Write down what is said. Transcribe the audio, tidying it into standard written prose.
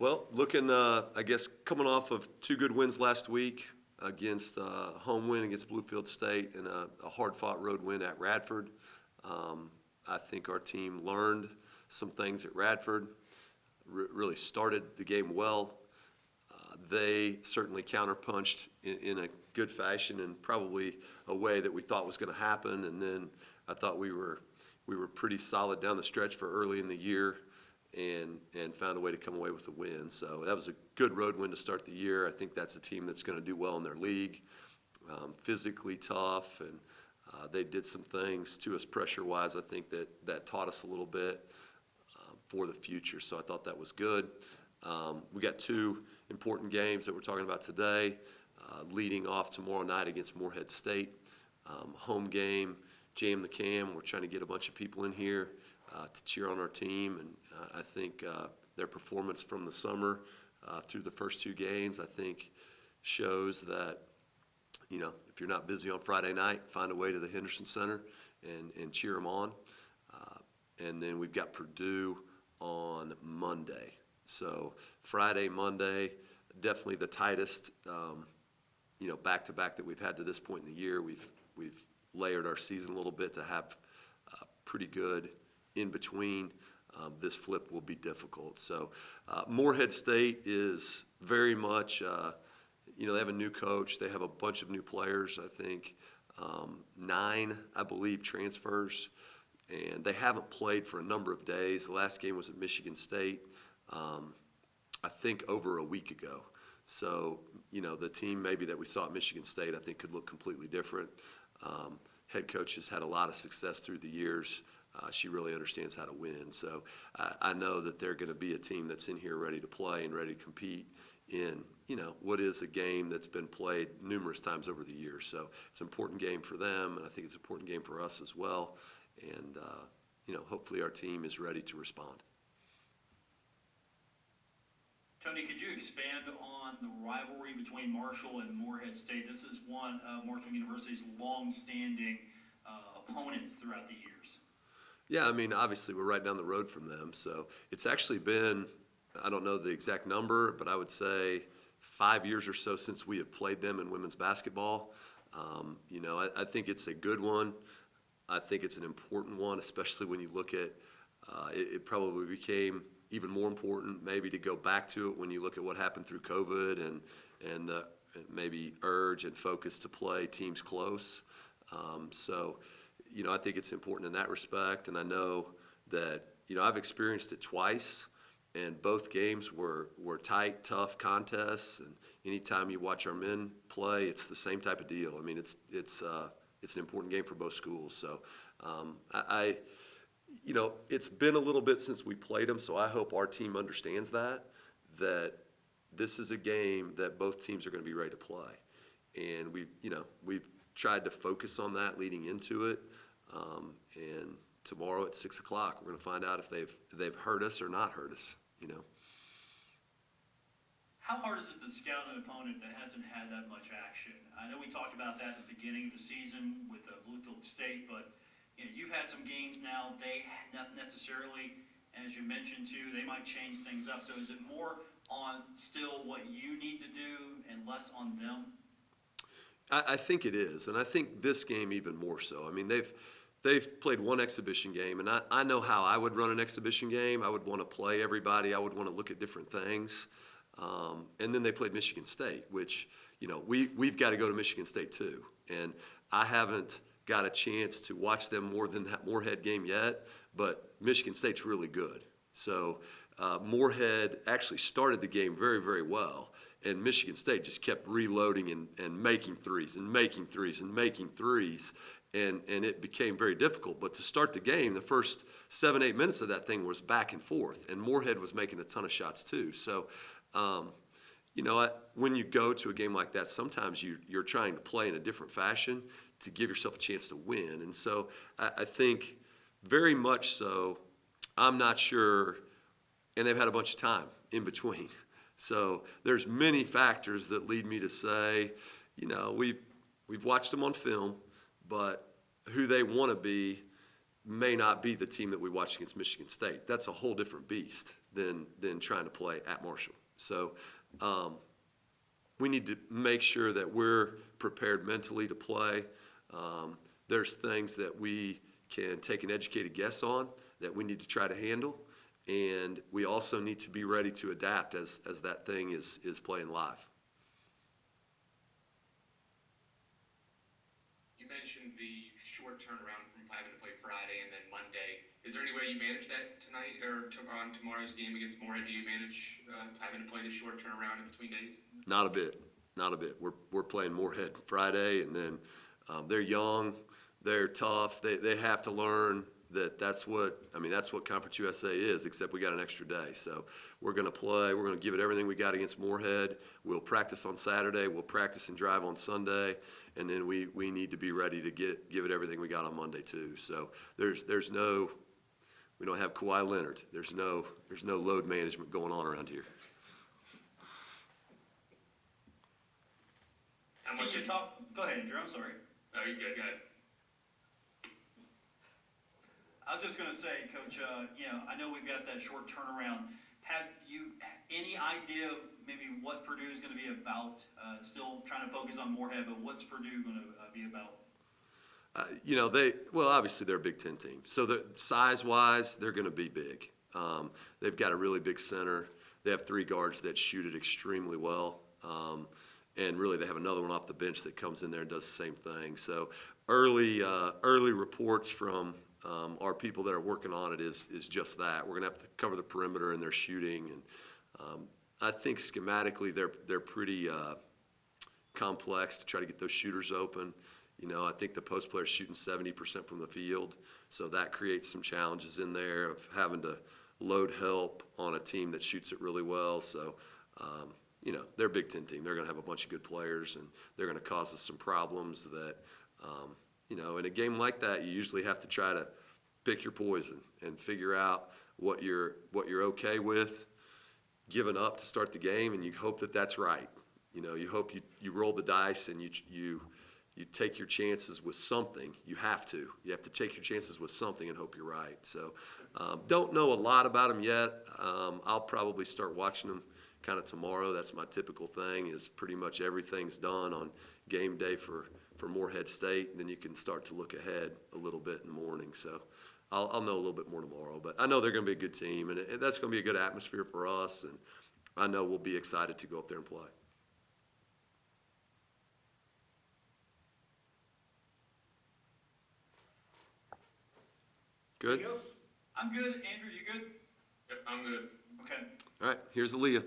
Well, looking, I guess, coming off of two good wins last week against home win against Bluefield State and a hard-fought road win at Radford. I think our team learned some things at Radford, really started the game well. They certainly counterpunched in a good fashion and probably a way that we thought was going to happen. And then I thought we were pretty solid down the stretch for early in the year and found a way to come away with a win. So that was a good road win to start the year. I think that's a team that's going to do well in their league, physically tough, and they did some things to us pressure-wise. I think that taught us a little bit for the future. So I thought that was good. We got two important games that we're talking about today, leading off tomorrow night against Morehead State. Home game, Jam the Cam. We're trying to get a bunch of people in here to cheer on our team, and I think their performance from the summer through the first two games, I think, shows that, if you're not busy on Friday night, find a way to the Henderson Center and cheer them on. And then we've got Purdue on Monday. So Friday, Monday, definitely the tightest, back-to-back that we've had to this point in the year. We've layered our season a little bit to have pretty good in between. This flip will be difficult. So Morehead State is very much, they have a new coach. They have a bunch of new players, I think, 9, I believe, transfers. And they haven't played for a number of days. The last game was at Michigan State, I think over a week ago. So, the team maybe that we saw at Michigan State, I think, could look completely different. Head coach has had a lot of success through the years. She really understands how to win. So I know that they're going to be a team that's in here ready to play and ready to compete in, what is a game that's been played numerous times over the years. So it's an important game for them, and I think it's an important game for us as well. And, hopefully our team is ready to respond. Tony, could you expand on the rivalry between Marshall and Morehead State? This is one of Marshall University's long-standing opponents throughout the years. Yeah, obviously we're right down the road from them. So it's actually been, I don't know the exact number, but I would say 5 years or so since we have played them in women's basketball. I think it's a good one. I think it's an important one, especially when you look at it probably became even more important maybe to go back to it when you look at what happened through COVID and the maybe urge and focus to play teams close. I think it's important in that respect, and I know that, I've experienced it twice, and both games were tight, tough contests, and anytime you watch our men play, it's the same type of deal. It's an important game for both schools. So it's been a little bit since we played them, so I hope our team understands that this is a game that both teams are going to be ready to play. And we've tried to focus on that leading into it. And tomorrow at 6 o'clock, we're going to find out if they've hurt us or not hurt us, How hard is it to scout an opponent that hasn't had that much action? I know we talked about that at the beginning of the season with Bluefield State, but you've had some games now. They not necessarily, as you mentioned too, they might change things up. So is it more on still what you need to do and less on them? I think it is, and I think this game even more so. They've played one exhibition game, and I know how I would run an exhibition game. I would want to play everybody. I would want to look at different things. And then they played Michigan State, which, we've got to go to Michigan State too. And I haven't got a chance to watch them more than that Morehead game yet, but Michigan State's really good. So Morehead actually started the game very, very well, and Michigan State just kept reloading and making threes and making threes and making threes, and it became very difficult. But to start the game, the first 7-8 minutes of that thing was back and forth, and Morehead was making a ton of shots too. So when you go to a game like that, sometimes you're trying to play in a different fashion to give yourself a chance to win. And so I think very much so, I'm not sure, and they've had a bunch of time in between. So there's many factors that lead me to say, we've watched them on film, but who they want to be may not be the team that we watched against Michigan State. That's a whole different beast. than trying to play at Marshall. So we need to make sure that we're prepared mentally to play. There's things that we can take an educated guess on that we need to try to handle, and we also need to be ready to adapt as that thing is playing live. You mentioned the short turnaround from having to play Friday and then Monday. Is there any way you manage that tonight or on tomorrow's game against Morehead? Do you manage having to play the short turnaround in between days? Not a bit. Not a bit. We're playing Morehead Friday, and then they're young, they're tough. They have to learn that's what Conference USA is, except we got an extra day. So we're going to play. We're going to give it everything we got against Morehead. We'll practice on Saturday. We'll practice and drive on Sunday, and then we need to be ready to give it everything we got on Monday too. So there's no. We don't have Kawhi Leonard. There's no load management going on around here. How much Can you talk? Go ahead, Andrew. I'm sorry. Oh, you're good. Go ahead. I was just going to say, Coach, I know we've got that short turnaround. Have you any idea maybe what Purdue is going to be about? Still trying to focus on Morehead, but what's Purdue going to be about? Obviously they're a Big Ten team. So size-wise, they're going to be big. They've got a really big center. They have 3 guards that shoot it extremely well. And really they have another one off the bench that comes in there and does the same thing. So early reports from our people that are working on it is just that. We're going to have to cover the perimeter and their shooting. And I think schematically they're pretty complex to try to get those shooters open. I think the post player's shooting 70% from the field, so that creates some challenges in there of having to load help on a team that shoots it really well. So, they're a Big Ten team. They're going to have a bunch of good players, and they're going to cause us some problems that, in a game like that, you usually have to try to pick your poison and figure out what you're okay with giving up to start the game, and you hope that that's right. You hope you roll the dice and you take your chances with something. You have to take your chances with something and hope you're right. So don't know a lot about them yet. I'll probably start watching them kind of tomorrow. That's my typical thing, is pretty much everything's done on game day for Morehead State, and then you can start to look ahead a little bit in the morning. So I'll know a little bit more tomorrow. But I know they're going to be a good team, and that's going to be a good atmosphere for us, and I know we'll be excited to go up there and play. Good? I'm good. Andrew, you good? Yep, I'm good. Okay. All right, here's Aaliyah.